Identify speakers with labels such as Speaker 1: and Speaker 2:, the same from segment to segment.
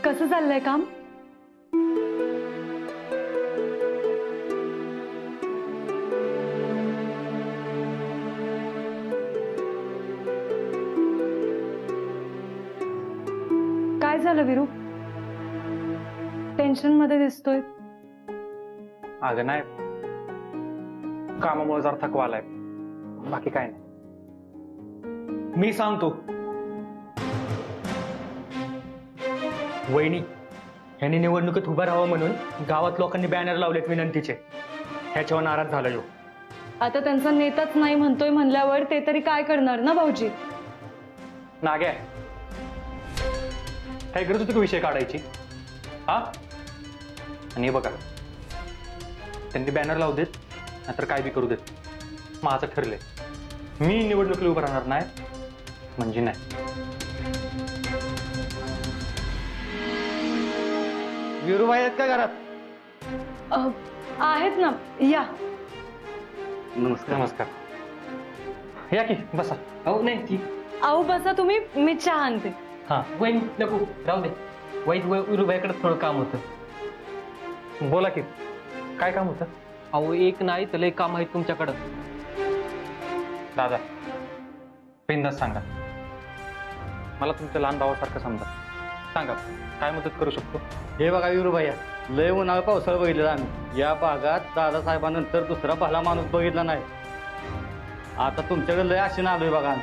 Speaker 1: कसं चाललंय काम? काय झालं विरू? टेन्शन मध्ये दिसतोय.
Speaker 2: अगं नाही, कामामुळे जरा थकवा आलाय, बाकी काय नाही. मी सांगतो, वहिनी यांनी निवडणुकीत उभं राहावं म्हणून गावात लोकांनी बॅनर लावलेत विनंतीचे. ह्याच्यावर नाराज झाला यो.
Speaker 1: आता त्यांचा नेताच नाही म्हणतोय म्हणल्यावर ते तरी काय करणार ना भाऊजी?
Speaker 2: नाग्या, काय गरज होती का विषय काढायची? हा, आणि बघा, त्यांनी बॅनर लावू देत नाहीतर काय बी करू देत, माझं ठरलंय. मी निवडणुकीला उभं राहणार नाही म्हणजे नाही.
Speaker 3: विरूबाई आहेत का घरात?
Speaker 1: आहेत ना, या.
Speaker 3: नमस्कार.
Speaker 2: नमस्कार. या की बसा.
Speaker 3: अहो नाही की,
Speaker 1: अहो बसा तुम्ही, मी चहा आणते.
Speaker 2: हा,
Speaker 3: वहीन नको राहू दे. विरूबाईकडे थोडं काम होतं.
Speaker 2: बोला की, काय काम होतं?
Speaker 3: अहो एक नाही तर लय काम आहे तुमच्याकडं.
Speaker 2: दादा, बिनधास्त सांगा, मला तुमच्या लहान भावासारखं समजा. सांगा, काय मदत करू शकतो?
Speaker 4: हे बघा विरूबाई, लय उन्हाळा पावसाळा बघितलेला आम्ही. या भागात दादासाहेबांनंतर दुसरा भला माणूस बघितला नाही. आता तुमच्याकडे लय आशेनं आलोय बघा.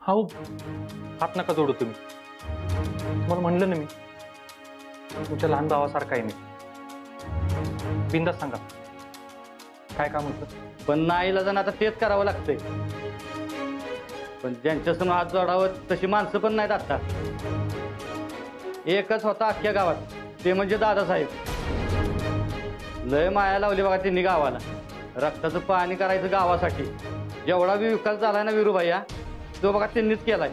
Speaker 2: हाऊ, हात नका जोडू तुम्ही. तुम्हाला म्हणलं ना मी, तुमच्या लहान भावासारखा आहे मी. बिनधास्त सांगा, काय काम होतं?
Speaker 4: पण नाईला जण आता तेच करावं लागतंय. पण ज्यांच्यासमोर हात जोडावं तशी माणसं पण नाहीत आता. एकच होता अख्ख्या गावात, ते म्हणजे दादासाहेब. लय माया लावली बघा त्यांनी गावाला. रक्ताचं पाणी करायचं गावासाठी. जेवढा बी विकास झालाय ना विरूबाई, तो बघा त्यांनीच केलाय.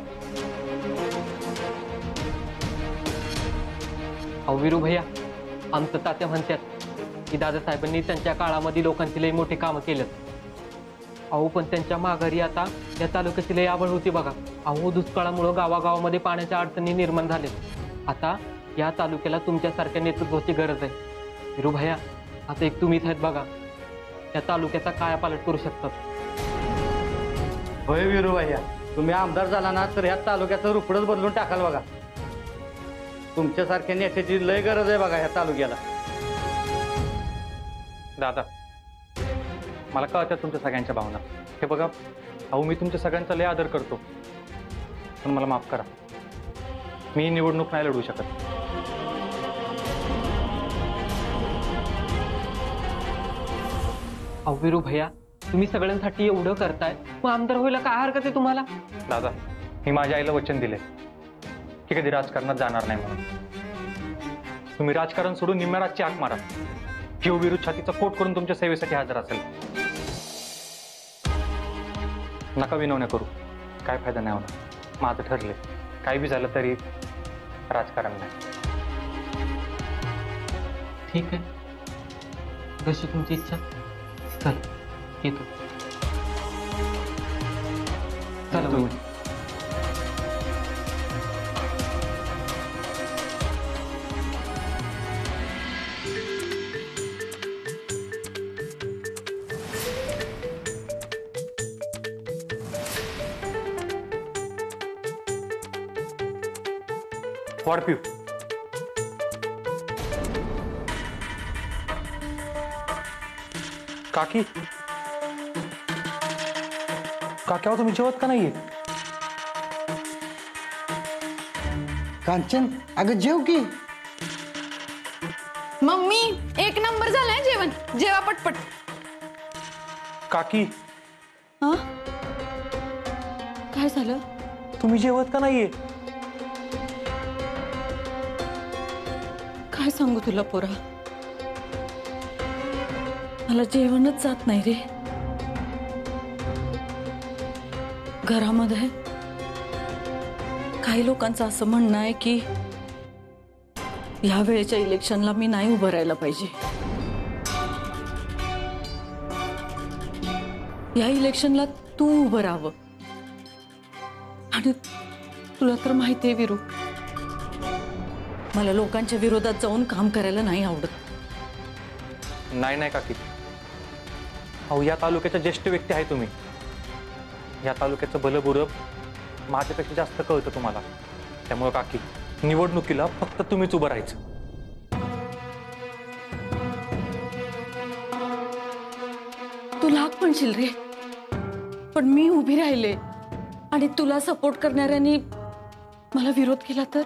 Speaker 3: अहो विरू भैया, आमचं तात्या म्हणतात की दादासाहेबांनी त्यांच्या काळामध्ये लोकांची लई मोठी कामं केलं. अहो पण त्यांच्या माघारी आता या तालुक्याची लई आबळ होती बघा. अहो दुष्काळामुळं गावागावामध्ये पाण्याच्या अडचणी निर्माण झाल्यात. आता या तालुक्याला तुमच्यासारख्या नेतृत्वाची गरज आहे. विरू भैया, आता एक तुम्हीच आहेत बघा, या तालुक्याचा कायापालट करू शकतात.
Speaker 4: होय विरूबाई, तुम्ही आमदार झाला ना तर ह्या तालुक्याचं रुपडच बदलून टाकाल बघा. तुमच्यासारख्या नेत्याची लय गरज आहे बघा ह्या तालुक्याला.
Speaker 2: दादा, मला कळतात तुमच्या सगळ्यांच्या भावना. हे बघा, अहो मी तुमच्या सगळ्यांचा लय आदर करतो, पण मला माफ करा, मी निवडणूक नाही लढवू शकत.
Speaker 3: अहो विरू भैया, तुम्ही सगळ्यांसाठी एवढं करताय, मग आमदार व्हायला काय हरकत आहे तुम्हाला?
Speaker 2: दादा, मी माझ्या आईला वचन दिले की कधी राजकारणात जाणार नाही म्हणून. तुम्ही राजकारण सोडून निम्म्या रातची हाक मारा. जीव विरुद्ध छातीचा कोट करून तुमच्या सेवेसाठी हजर असेल. नका विनवण्या करू, काय फायदा नाही होणार. माझं ठरले, काही बी झालं तरी राजकारण नाही.
Speaker 3: ठीक आहे, जशी तुमची इच्छा. चल येतो. चला तुम्ही.
Speaker 2: वॉर्पिव, काकी, काक्यावर तुम्ही जेवत का नाहीये?
Speaker 5: कांचन, अगं जेव की.
Speaker 6: मम्मी, एक नंबर झालंय जेवण. जेवा पटपट.
Speaker 2: काकी,
Speaker 6: हा, काय झालं?
Speaker 2: तुम्ही जेवत का नाहीये?
Speaker 6: काय सांगू तुला पोरा, मला जेवणच जात नाही रे. घरामध्ये काही लोकांचं असं म्हणणं आहे की
Speaker 5: ह्या वेळेच्या इलेक्शनला मी नाही उभं राहायला पाहिजे. या इलेक्शनला तू उभं राहावं. आणि तुला तर माहिती आहे विरू, मला लोकांच्या विरोधात जाऊन काम करायला नाही आवडत.
Speaker 2: नाही नाही काकी, अहो या तालुक्याच्या ज्येष्ठ व्यक्ती आहे तुम्ही. या तालुक्याचं भलं बुरं माझ्यापेक्षा जास्त कळतं तुम्हाला. त्यामुळे काकी, निवडणुकीला फक्त तुम्हीच उभं राहायचं.
Speaker 5: तू लाख म्हणशील रे, पण मी उभी राहिले आणि तुला सपोर्ट करणाऱ्यांनी मला विरोध केला तर?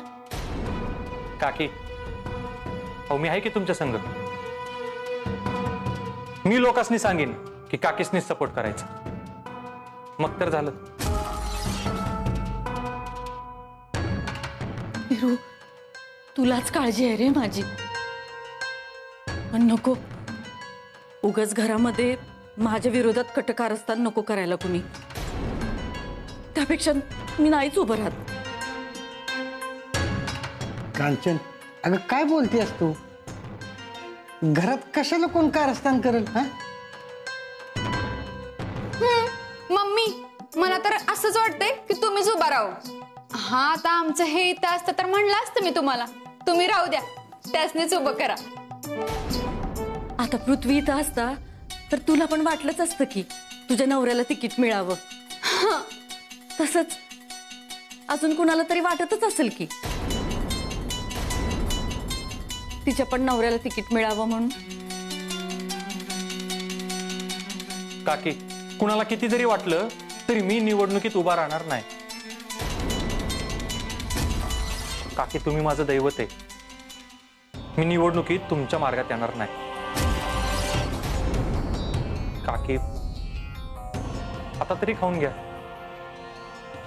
Speaker 2: काकी, अहो मी आहे की तुमच्या संग. मी लोकांनी सांगेन की काकीसनीच सपोर्ट करायचा, मग तर झालं.
Speaker 5: विरू, तुलाच काळजी आहे रे माझी. पण नको उगाच घरामध्ये माझ्या विरोधात कटकारस्थान नको करायला कुणी. त्यापेक्षा मी नाहीच उभं राहत.
Speaker 7: कांचन, अगं काय बोलतेस तू? घरात कशाला कोण कारस्थान करेल? हा,
Speaker 6: मम्मी, मला तर असंच वाटतंय की तुम्हीच उभा राहू. हा, आता आमचं हे इथं असतं तर म्हणलं असतं मी तुम्हाला, तुम्ही राहू द्या, त्यासनीच उभं करा.
Speaker 5: आता पृथ्वी इथं असता तर तुला पण वाटलंच असतं की तुझ्या नवऱ्याला तिकीट मिळावं. तसंच अजून कुणाला तरी वाटतच असेल की तिच्या पण नवऱ्याला तिकीट मिळावं म्हणून.
Speaker 2: काकी, कुणाला किती जरी वाटलं तरी मी निवडणुकीत उभा राहणार नाही. काकी, तुम्ही माझं दैवत आहे. मी निवडणुकीत तुमच्या मार्गात येणार नाही. काकी, आता तरी खाऊन घ्या.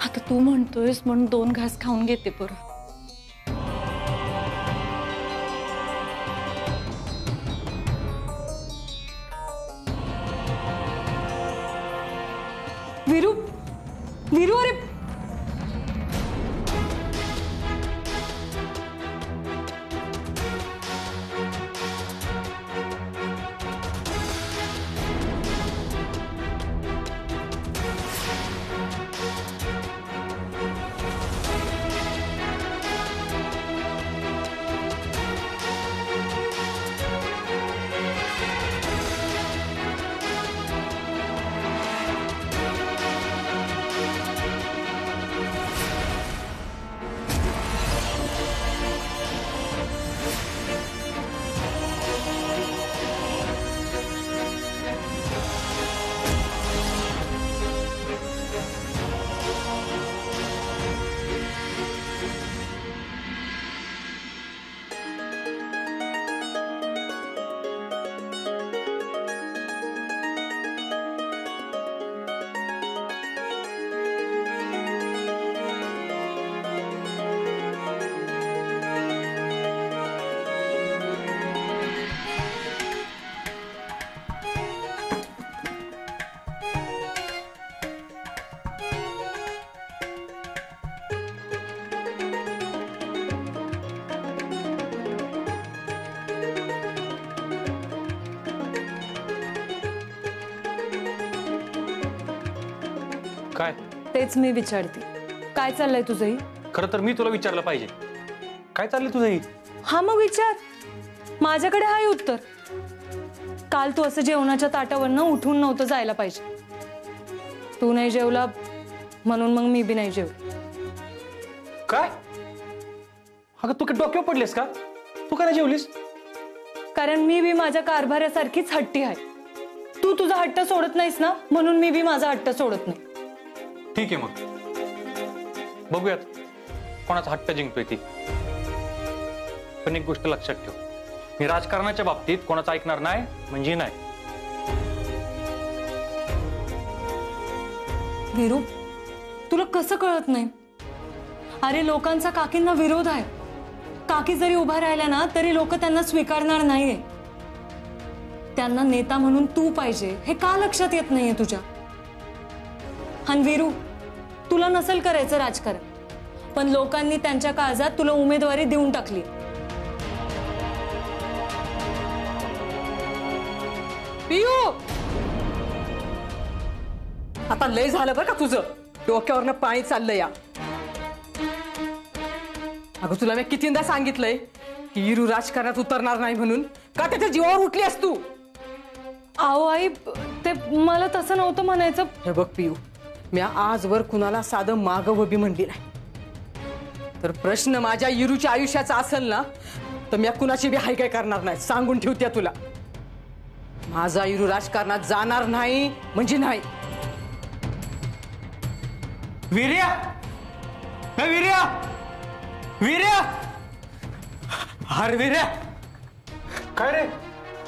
Speaker 5: आता तू म्हणतोयस म्हणून 2 घास खाऊन घेते पर.
Speaker 1: विरू, विरू, अरे
Speaker 2: काय?
Speaker 1: तेच मी विचारते, काय चाललंय तुझंही?
Speaker 2: खरं तर मी तुला विचारलं पाहिजे, काय चाललंय तुझंही?
Speaker 1: हा, मग विचार. माझ्याकडे हाय उत्तर. काल तू असं जेवणाच्या ताटावरनं उठून नव्हतं जायला पाहिजे. तू नाही जेवला म्हणून मग मी बी नाही जेवले.
Speaker 2: काय? अगं तू काय डोक्यावर पडलेस का? तू काय नाही जेवलीस?
Speaker 1: कारण मी बी माझ्या कारभाऱ्यासारखीच हट्टी आहे. तू तुझा हट्ट सोडत नाहीस ना, म्हणून मी बी माझा हट्ट सोडत नाही.
Speaker 2: ठीक आहे, मग बघूयात कोणाचा हट्ट जिंकतोय ती. पण एक गोष्ट लक्षात ठेव, मी राजकारणाच्या बाबतीत कोणाचं ऐकणार नाही म्हणजे नाही.
Speaker 1: विरू, तुला कसं कळत नाही? अरे लोकांचा काकींना विरोध आहे. काकी जरी उभा राहिल्या ना तरी लोक त्यांना स्वीकारणार नाहीये. त्यांना नेता म्हणून तू पाहिजे हे का लक्षात येत नाहीये तुझ्या? आणि विरू, तुला नसेल करायचं राजकारण, पण लोकांनी त्यांच्या काळजात तुला उमेदवारी देऊन टाकली.
Speaker 8: पियू, आता लय झालं बरं का तुझं, डोक्यावरनं पाणी चाललं या. अगं तुला मी कितींदा सांगितलंय की इरू राजकारणात उतरणार नाही म्हणून, का त्याच्या जीवावर उठली तू?
Speaker 1: अहो आई, ते मला तसं नव्हतं म्हणायचं.
Speaker 8: हे बघ पियू, मी आजवर कुणाला साधं मागं वबी म्हणली नाही. तर प्रश्न माझ्या इरूच्या आयुष्याचा असेल ना, तर मी कुणाची बी हाय काय करणार नाही, सांगून ठेवते तुला. माझा इरू राजकारणात जाणार नाही म्हणजे नाही.
Speaker 2: वीर्या, वीर्या, वीर्या, अरे वीर्या, काय रे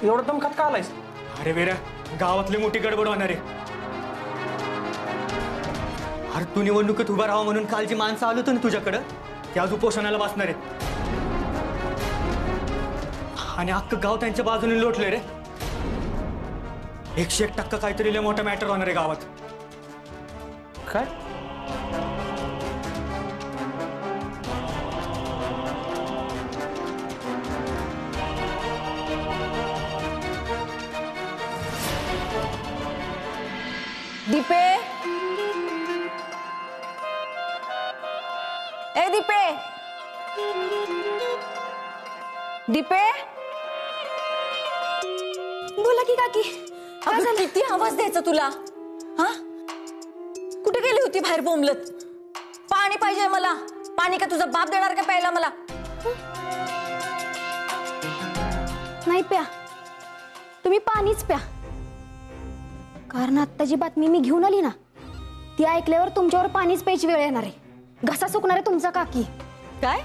Speaker 2: एवढं दमखात का आलायस? अरे वीर्या, गावातली मोठी गडबड होणार आहे. अरे तू निवडणुकीत उभा राहा म्हणून काल जी माणसं आलो होतं ना तुझ्याकडं, ते आज उपोषणाला बसणार आहेत. आणि अख्खं गाव त्यांच्या बाजूने लोटले रे. 101% काहीतरी लय मोठा मॅटर होणार आहे गावात. काय?
Speaker 5: दीपे, ए दीपे, दीपे, बोला की काकी. अगं किती आवाज द्यायचा तुला? हा, कुठे गेली होती बाहेर बोंबलत? पाणी पाहिजे मला. पाणी का तुझा बाप देणार का प्यायला मला?
Speaker 9: नाही प्या, तुम्ही पाणीच प्या. कारण आता जी बातमी मी घेऊन आली ना, ती ऐकल्यावर तुमच्यावर पाणीच प्यायची वेळ येणार आहे. घसा सुकणार आहे तुमचा काकी.
Speaker 5: काय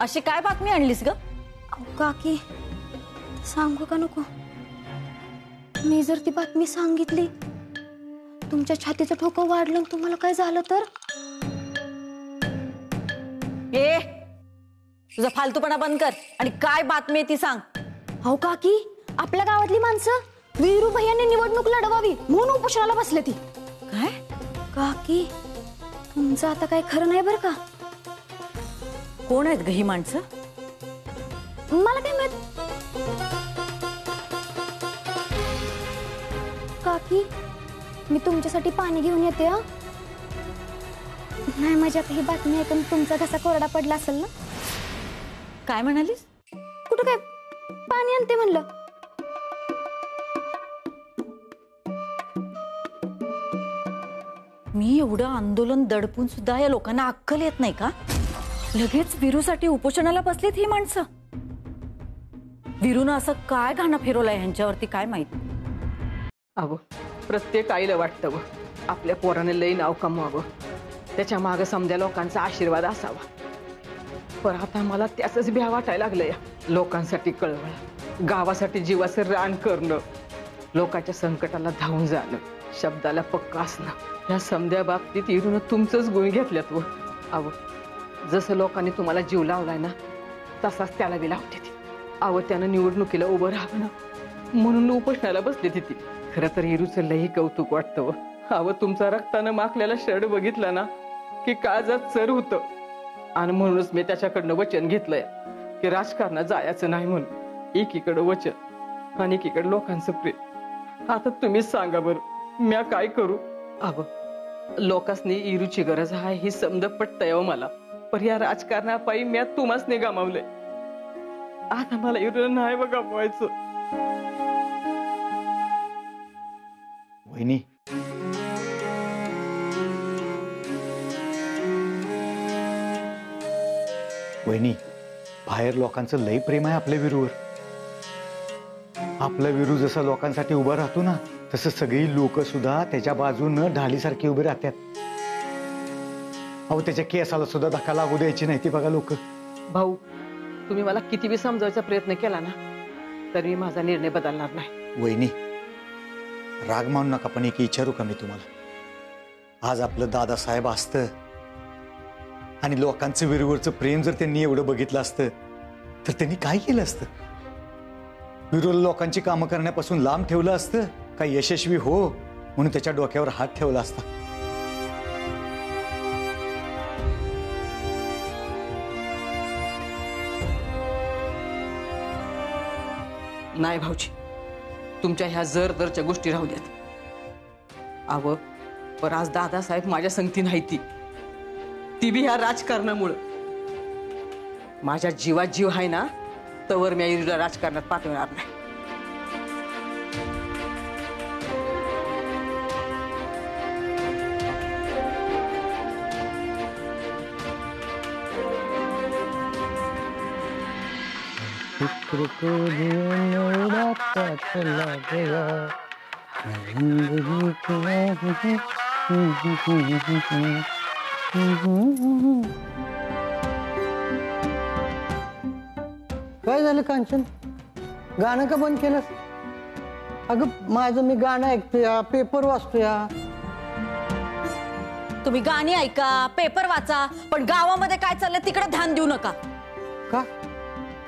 Speaker 5: अशी काय बातमी आणलीस ग?
Speaker 9: काकी, सांगू का नको? मी जर ती बातमी सांगितली, तुमच्या छातीचं ठोकं वाढलं, तुम्हाला काय झालं तर?
Speaker 5: ए, तुझा फालतूपणा बंद कर आणि काय बातमी ती सांग.
Speaker 9: अहो काकी, आपल्या गावातली माणसं वीरू भैयाने निवडणूक लढवावी म्हणून उपोषणाला बसले ती.
Speaker 5: काय?
Speaker 9: काकी, तुमचं आता काय खरं नाही बरं का?
Speaker 5: कोण आहेत ग ही माणसं?
Speaker 9: मला काय माहित. काकी, मी तुमच्यासाठी पाणी घेऊन येते. हा, नाही माझी आता ही बातमी ऐकून तुमचा घसा कोरडा पडला असेल ना?
Speaker 5: काय म्हणालीस?
Speaker 9: कुठं काय, पाणी आणते म्हणलं.
Speaker 5: मी एवढं आंदोलन दडपून सुद्धा या लोकांना अक्कल येत नाही का? लगेच वीरूसाठी उपोषणाला बसलीत ही माणसं. वीरूनं असं काय घाणं फिरवलंय ह्यांच्यावरती काय माहित.
Speaker 8: अगं प्रत्येक आईला वाटतं व आपल्या पोराने लई नाव कमवावं, त्याच्या मागं समजा लोकांचा आशीर्वाद असावा. पण आता मला त्याच भ्या वाटायला लागलं. या लोकांसाठी कळवळं, गावासाठी जीवाचं रान करणं, लोकांच्या संकटाला धावून जाणं, शब्दाला पक्का असणं, या समध्या बाबतीत इरून तुमचंच गुण घेतल्यात. व अव जसं लोकांनी तुम्हाला जीव लावलाय ना, तसाच त्याला बी लावते ती. अव त्यानं निवडणुकीला उभं राहावं ना म्हणून उपोषणाला बसली ती. खरं तर इरूचं लई कौतुक वाटतं. व अव तुमचा रक्तानं माखलेला शर्ट बघितला ना की काळजात चर होतं. आणि म्हणूनच मी त्याच्याकडनं वचन घेतलंय की राजकारणात जायचं नाही म्हणून. एकीकडं वचन आणि एकीकडे लोकांचं प्रेम. आता तुम्हीच सांगा बरं, म्या काय करू? अव लोकांनी इरूची गरज आहे ही समज पटतंय हो मला, पण या राजकारणापायी म्या तुम्हाच नाही गमावलंय. आता मला इरू नाही बघ गमवायचं.
Speaker 10: वहिनी, वहिनी, बाहेर लोकांचं लई प्रेम आहे आपल्या वीरूवर. आपला वीरू जसं लोकांसाठी उभा राहतो ना, तसं सगळी लोक सुद्धा त्याच्या बाजूनं ढालीसारखी उभे राहतात. अहो त्याच्या केसाला सुद्धा धक्का लागू द्यायची नाही ती बघा लोक.
Speaker 8: भाऊ, तुम्ही मला किती बी समजायचा प्रयत्न केला ना, तरी माझा निर्णय बदलणार नाही.
Speaker 10: वहिनी, राग मानू नका, पण एक विचारू का मी तुम्हाला? आज आपलं दादासाहेब असतं आणि लोकांचं वीरूवरचं प्रेम जर त्यांनी एवढं बघितलं असतं तर त्यांनी काय केलं असतं? वीरूला लोकांची कामं करण्यापासून लांब ठेवलं असतं का यशस्वी हो म्हणून त्याच्या डोक्यावर हात ठेवला असता?
Speaker 8: नाही भाऊजी, तुमच्या ह्या जरच्या गोष्टी राहू द्यात अव पर आज दादासाहेब माझ्या संगती नाही ती बी ह्या राजकारणामुळं माझ्या जीवात जीव आहे ना तवर मी इरूला राजकारणात पाठवणार नाही
Speaker 7: फिक्र को मेरा चला गया जिंदगी काय झालं कांचन गाणं का बंद केलंस अगं माझं मी गाणं ऐकतोय पेपर वाचतोय
Speaker 5: तुम्ही गाणी ऐका पेपर वाचा पण गावामध्ये काय चाललंय तिकडे ध्यान देऊ नका
Speaker 7: का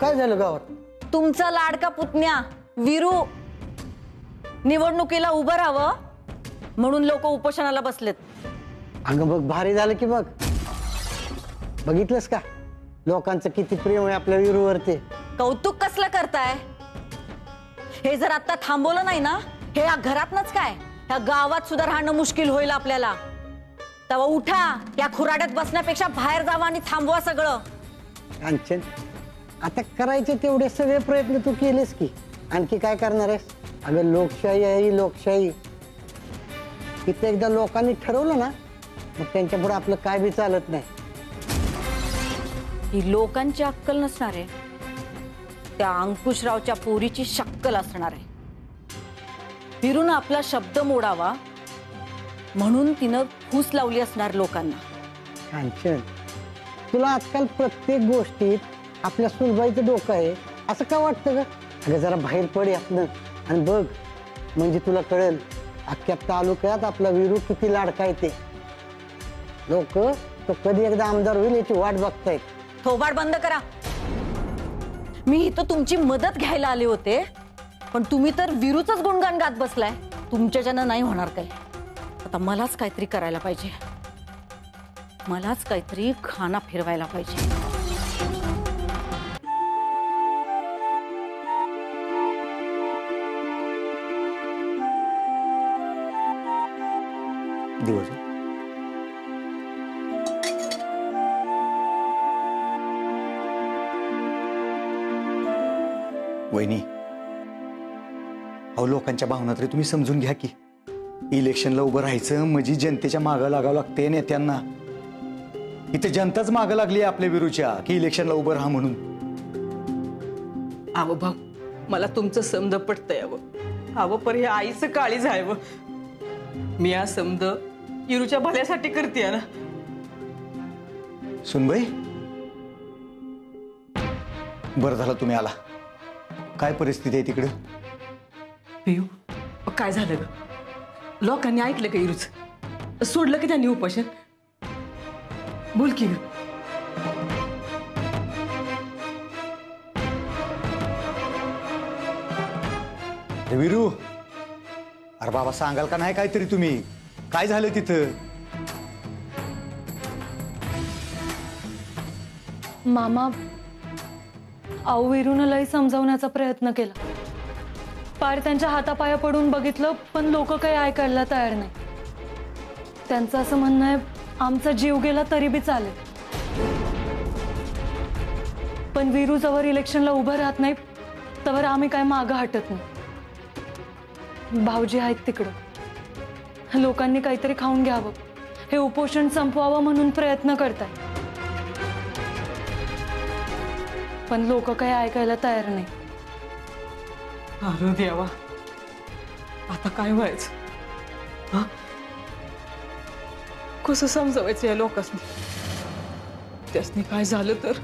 Speaker 7: काय झालं गावात
Speaker 5: तुमचा लाडका पुतण्या वीरू निवडणुकीला उभं राहावं म्हणून लोक उपोषणाला बसलेत
Speaker 7: अगं बघ भारी झालं की बघ बघितलंस का लोकांचं किती प्रेम आहे आपल्या वीरूवरती
Speaker 5: कौतुक कसलं करताय हे जर आता थांबवलं नाही ना हे या घरातनच काय ह्या गावात सुद्धा राहणं मुश्किल होईल आपल्याला तेव्हा उठा या खुराड्यात बसण्यापेक्षा बाहेर जावा आणि थांबवा सगळं
Speaker 7: कांचन आता करायचे तेवढे सगळे प्रयत्न तू केलेस की आणखी काय करणार आहेस अगं लोकशाही आहे ही लोकशाही इथे एकदा लोकांनी ठरवलं ना मग त्यांच्या पुढे आपलं काय बी चालत नाही
Speaker 5: ही लोकांची अक्कल नसणार आहे त्या अंकुशरावच्या पोरीची शक्कल असणार आहे फिरून आपला शब्द मोडावा म्हणून तिनं फूस लावली असणार लोकांना
Speaker 7: कांचन तुला आजकाल प्रत्येक गोष्टीत आपल्या सुलभाईचं डोकं आहे असं का वाटतं ग अगं जरा बाहेर पड यातनं आणि बघ म्हणजे तुला कळेल अख्ख्या तालुक्यात आपला वीरू किती लाडका आहे ते लोक तो कधी एकदा आमदार होईल याची वाट बघतायत
Speaker 5: थोबाड बंद करा मी इथं तुमची मदत घ्यायला आले होते पण तुम्ही तर वीरूचंच गुणगान गात बसलाय तुमच्याच्यानं नाही होणार काही आता मलाच काहीतरी करायला पाहिजे मलाच काहीतरी खाना फिरवायला पाहिजे
Speaker 10: दिवस वहिनी अहो लोकांच्या भावना तरी तुम्ही समजून घ्या की इलेक्शनला उभं राहायचं म्हणजे जनतेच्या मागं लागावं लागते नेत्यांना इथे जनताच मागं लागली आपल्या विरूच्या की इलेक्शनला उभं राहा म्हणून
Speaker 8: अव भाऊ मला तुमचं समज पटतंय अव पर हे आईचं काळीज आहे व मी हा समज इरूच्या भल्यासाठी करते ना
Speaker 10: सुनबाई बरं झालं तुम्ही आला काय परिस्थिती आहे तिकडे
Speaker 8: पियू काय झालं ग लोकांनी ऐकलं का इरूच सोडलं की त्यांनी उपोषण बोल की ग
Speaker 10: वीरू अरे बाबा सांगाल का नाही काहीतरी तुम्ही काय झालं तिथं
Speaker 1: मामा आऊ वीरूनं लई समजावण्याचा प्रयत्न केला पार त्यांच्या हातापाया पडून बघितलं पण लोक काही ऐकायला तयार नाही त्यांचं असं म्हणणं आहे आमचा जीव गेला तरी बी चालेल पण वीरू जवळ इलेक्शनला उभं राहत नाही तवर आम्ही काय मागं हटत नाही भाऊजी आहेत तिकडं लोकांनी काहीतरी खाऊन घ्यावं हे उपोषण संपवावं म्हणून प्रयत्न करताय पण लोक काही ऐकायला तयार नाही
Speaker 8: अरे देवा आता काय व्हायचं हा कसं समजवायचं या लोकांनी त्यासनी काय झालं तर